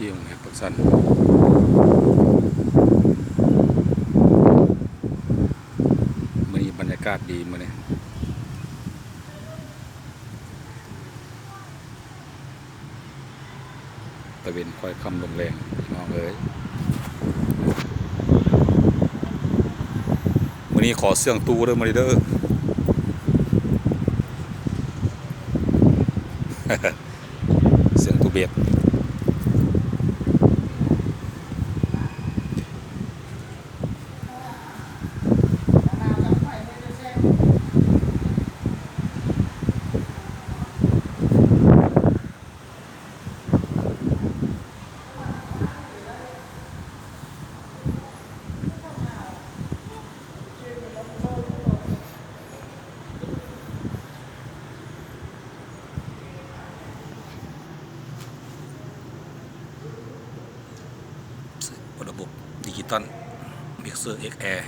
ที่โรงแรมปักสันมื้อนี้บรรยากาศดีมื้อนี้ตะเวนค่อยค่ำลงแรงพี่น้องเอ้ยมื้อนี้ขอเสื่องตู้เด้อมื้อนี้เด้อ เสื่องตู้เบ็ดระบบดิจิตอลมิกเซอร์ XR